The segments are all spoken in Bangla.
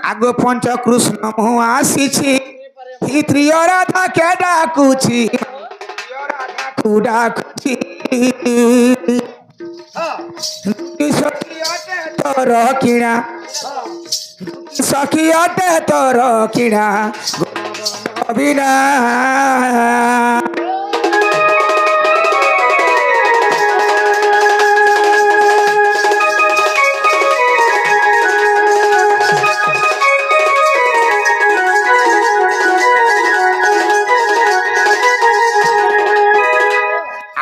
আগ পঞ্চ কৃষ্ণ মু আসিছি প্রিয় রাধা কে ডাকুছি ডাকুছি সখী অটে তোর কিଣା সখী অটে তোর কিଣା বিনা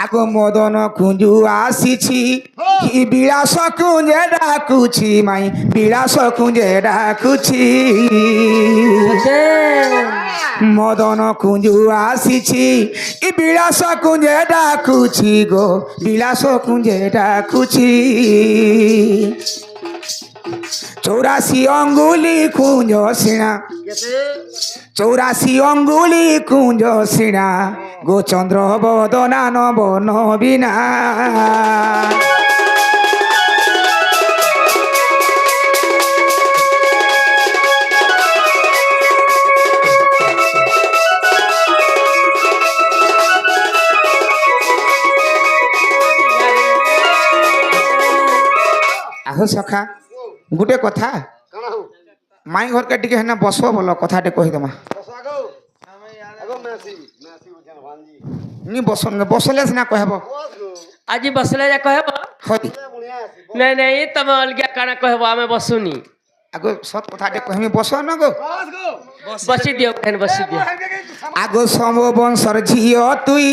আগ মদন কুঞ্জু আসিছি বিলাস কুঞ্জে ডাকুছি মাই বিলাস কুঞ্জে ডাকুছি মদন কুঞ্জু আসিছি বিলাস কুঞ্জে ডাকুছি গো বিলাস কুঞ্জে ডাকুছি 84 অঙ্গুলি কুঞ্জ সিনা 84 অঙ্গুলি কুঞ্জ সিনা গো চন্দ্র বদনা নব নবীনা আহো সখা গোটে কথা মাই ঘরকে টিকে হেনা বসো বলো কথাটে কহিদেমা নি বসলে সিনা কহব আজি বসলে যা कहब হই नहीं नहीं तमे अलग काना कहब आमे बसुनी আগো সত কথাটে কহিমি বসো না গো बसी दियो बहन बसी दियो আগো সম বংশর ঝিও তুই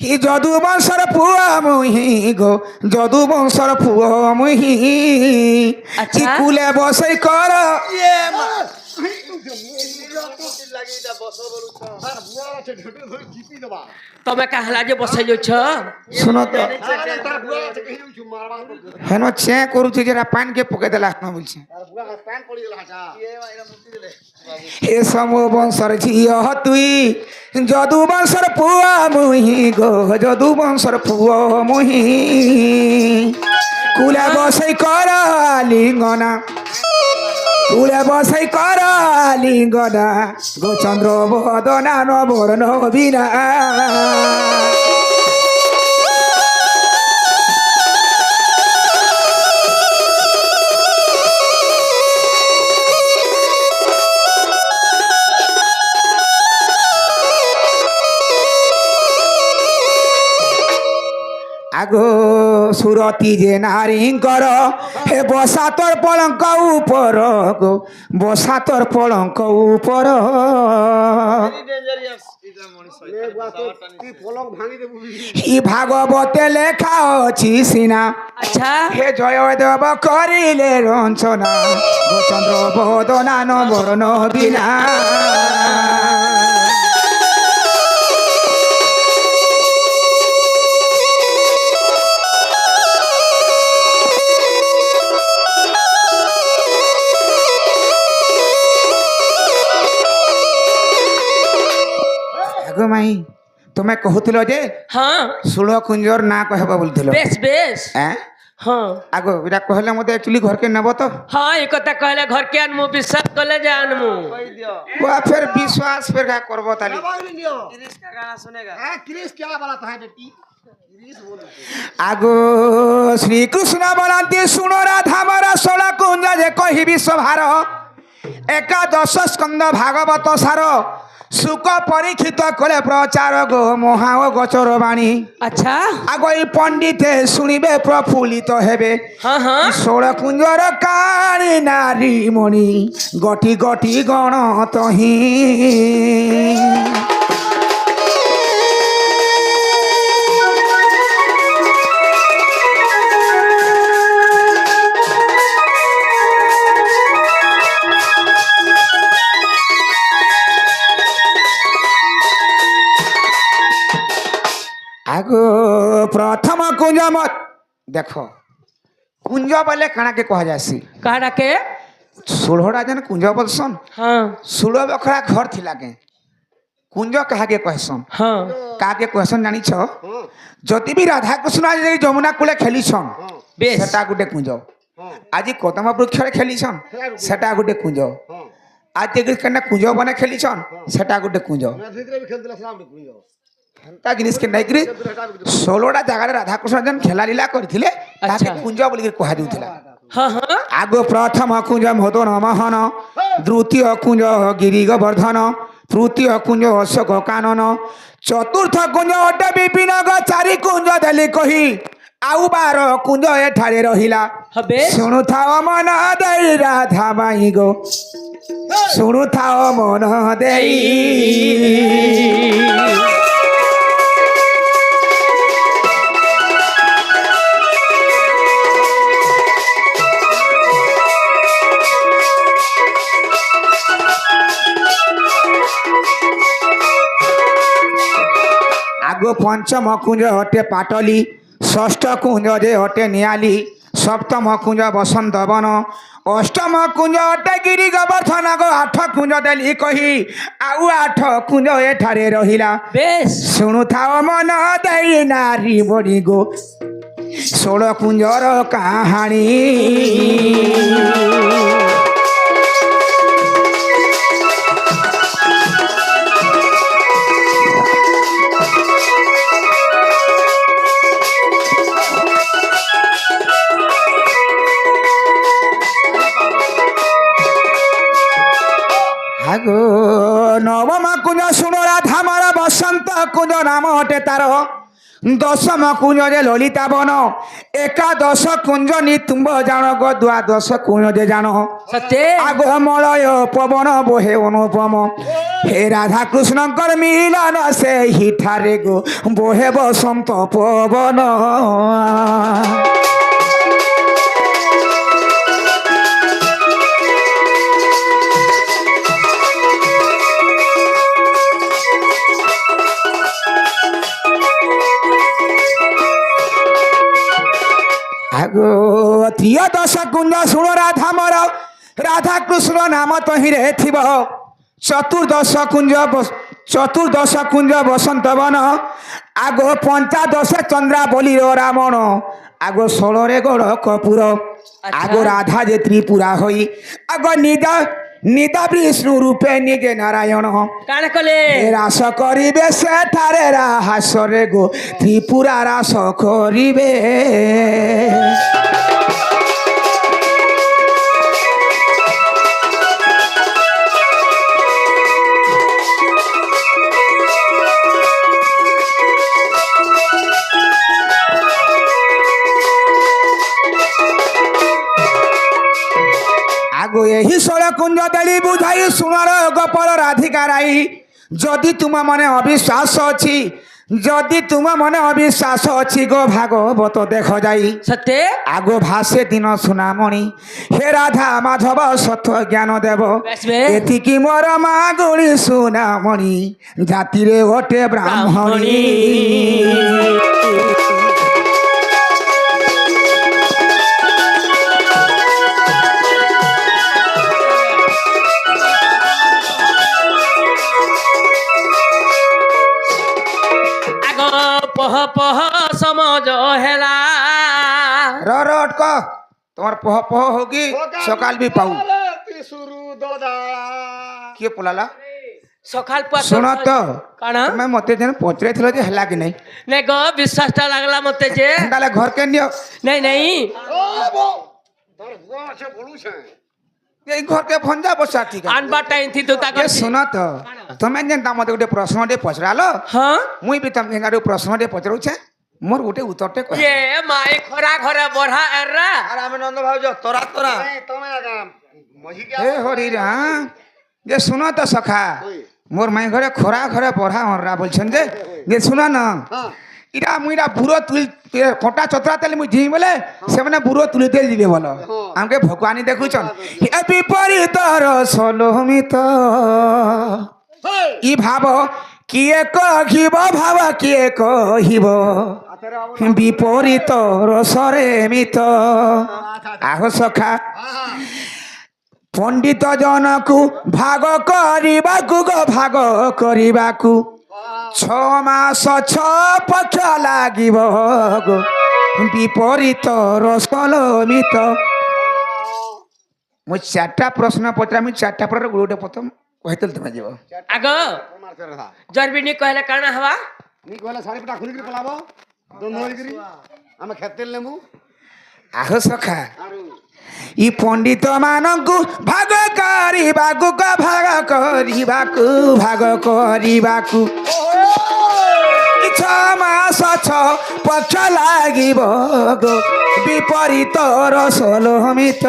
হি যদু বংশর পুয়া মুহি গো যদু বংশর পুয়া মুহি আচ্ছা কুলে বসই কর तमे कहला जे बसै जो छ শুনো তো হেন চে করুছি যেটা পান কে পকে দেলা না বলছে হে সম বংশর ঝিও তুই যদু বংশর পুয়া মুহি গো যদু বংশর পুয়া মুহি কুলে বসই কর লিঙ্গনা কুলে বসই কর লিঙ্গনা গো চন্দ্র বদনা নবর নবীনা আগো সুরতি যে নারীঙ্কর হে বসা তোর পলঙ্ক উপর গো বসা তোর পলঙ্ক উপর ই ভাগবতে লেখা অছি সিনা अच्छा হে জয় দেব করিলে রঞ্চনা গো চন্দ্র বদনা নবর নবীনা আগো মাই তুমি কহুছিল যে हाँ ষোল কুঞ্জর না কহব বলছিল बेस बेस হ্যাঁ हाँ আগো এটা কহলে মতে একচুয়ালি ঘরকে নেব তো हाँ ये कथा कहले घर के अनमु विश्वास कले जे अनमु বা ফের বিশ্বাস ফের কা করব তালি क्रिस का गाना सुनेगा আগো শ্রীকৃষ্ণ বলন্তি শুনো রাধা মরা ষোল কুঞ্জ যে কহিবি সভার একাদশ স্কন্দ ভাগবত সার সুখ পরীক্ষিত করে প্রচার গো মহা ও গোচর বাণী अच्छा আগ এই পণ্ডিতে শুনিবে প্রফুল্লিত হেবে हाँ हाँ ষোল কুঞ্জর কাণী নারী মণি গটি গটি গণ তহি আগো প্রথম কুঞ্জ মত দেখো কুঞ্জ বলে কাণাকে কহা যাসি कहना के 16টা যেন কুঞ্জ বলসন हाँ 16 বখরা ঘর থিলা কে কুঞ্জ কাহাকে কহসন हाँ কাকে কহসন জানিছ যদি বি রাধা কৃষ্ণ আজ যমুনা কূলে খেলিছন বেশ সেটা গোটে কুঞ্জ আজি কদম বৃক্ষরে খেলিছন সেটা গোটে কুঞ্জ আজ দেখি কেন কুঞ্জ বনে খেলিছন সেটা গোটে কুঞ্জ তা জিনিসকে নেইকি 16টা জায়গায় রাধাকৃষ্ণ যেন খেলা লীলা করলে তাকে কুঞ্জ বলি কুহযাউଥିଲା হ্যাঁ হ্যাঁ আগ প্রথম কুঞ্জ মদন মোহন দ্বিতীয় কুঞ্জ গিরি গোবর্ধন তৃতীয় কুঞ্জ অশোক কানন চতুর্থ কুঞ্জ অটে বিপিন চারি কুঞ্জ দেলি কহি আউ 12 কুঞ্জ এঠারে রহিলা হবে শুণুথাও মন দেই রাধা মাই গো শুণুথাও মন দেই আগ পঞ্চম কুঞ্জ অটে পাটলি ষষ্ঠ কুঞ্জ যে অটে নিয়ালি সপ্তম কুঞ্জ বসন্ত বন অষ্টম কুঞ্জ অটে গিরি গোবর্ধন গো 8 কুঞ্জ দেলি কহি আউ 8 কুঞ্জ এঠারে রহিলা বেশ শুণুথাও মন দেই নারী বড়ি গো 16 কুঞ্জর কাহানি আগো নবম কুঞ্জ শুণ রাধামর বসন্ত কুঞ্জ নাম অটে তার দশম কুঞ্জ যে ললিতা বন একাদশ কুঞ্জ নিতুম্ব জাণ গো 12 কুঞ্জ যে জাণ সত্যি আগ মলয় পবন বহে অনুপম হে রাধা কৃষ্ণঙ্কর মিলন সে হিঠারে গো বহে বসন্ত পবন আগো ত্রিয়দশ কুঞ্জ শুণ রাধামর রাধা কৃষ্ণ নাম তহিরে থিব চতুর্দশ কুঞ্জ বসন্ত বন আগ পঞ্চাদশ চন্দ্রাবলীর রাবণ আগ 16 গড় কপুর আগ রাধা যে ত্রিপুরা হই আগ নিদা বিষ্ণু রূপে নিজে নারায়ণ কাণ কলে রাস করিবে সেঠারে রাহাসরে গো ত্রিপুরা রাস করিবে আগো এই 16 কুঞ্জ দেলি বুঝাই শুণর গোপর রাধিকা রাই যদি তুম মনে অবিশ্বাস অছি যদি তুম মনে অবিশ্বাস অছি গো ভাগবত দেখ যাই সত্যি আগো ভাসে দিন সুনামণি হে রাধা মাধব সত্য জ্ঞান দেব বেশ বেশ এতিকি মোর মা গুড়ি সুনামণি জাতিরে ওঠে ব্রাহ্মণী আগ পহ পহ সমজ হেলা রট ক তোমার পহ পহ হোগি সকাল বি পাউ কিଏ পলালা সকাল পুয়া শুণ তো কাণ তুমি মতে যেন পচরাইছিল যে হেলা কি নাই নাই গো বিশ্বাসটা লাগলা মতে যে তাহলে ঘরকে নিও নাই নাই এই ঘরকে ভঞ্জা বসা ঠিক আছে আনবার টাইম থি তো তাকে শুণ তো তুমি যেন মতে গোটে প্রশ্নটে পচরালো হ্যাঁ মুই বি তুমি এগারে প্রশ্নটে পচরাউছে মোর গোটে উত্তরটে কহ ये माई खरा घरे बढ़ा एर्रा আর আমি নন্দ ভাউজ তোরা তোরা হে হরি রাম যে শুনো তো সখা মোর মাই ঘরে খোরা ঘরে পড়া হররা বলছেন যে শুনো না ইটা মুইরা বুড়ো তুল কটা চতরা তেলে মুই ঝিঁ বলে সেমানে বুড়ো তুলিতে দিবে বলো আমাকে ভগবানী দেখুছন হে বিপরীতর সলোমিত ই ভাব কিয়ে কহিব ভাব কিয়ে কহিব বিপরীত রসরে মিত আহ সখা পণ্ডিত জনকু ভাগ করিবাকু গো ভাগ করিবাকু 6 মাস 6 পক্ষ লাগিব গো বিপরীত রসলমিত ମୁଁ ଚାରିଟା ପ୍ରଶ୍ନ ପଚାରିମି ଚାରିଟା ପରେ ଗୋଟେ ପ୍ରଥମ କହିଥିଲି ତୁମେ ଯିବ ଆଗ ଜରବିନି କହିଲେ କାଣା ହବା नी कहले साड़ी पटा खुली कर पलाबो दोन होइकरी हम खेतेल नेमु ଆହ ସଖା ଇ ପଣ୍ଡିତ ମାନଙ୍କୁ ଭାଗ କରିବାକୁ ଛଅ ମାସ ପକ୍ଷ ଲାଗିବ ଗো ବିପରୀତ ରସଲୋମିତ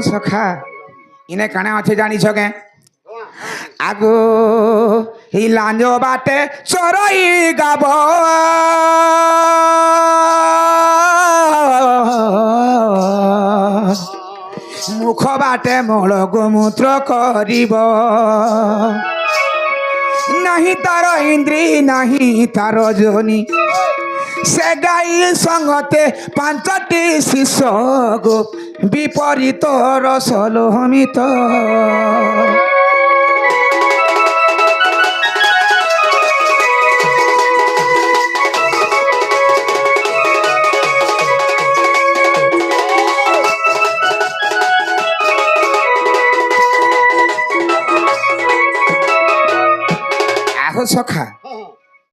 সখা ইনে কানে আছে জানিছ কে আগো এই লাঞ্জ বাটে চরই গাব মুখ বাটে মল গোমূত্র করিব নাহি তার ইন্দ্রি নাহি তার জনি সে গাই সঙ্গতে পাঁচটি শিষ্য গো বিপরীত রসলোমিত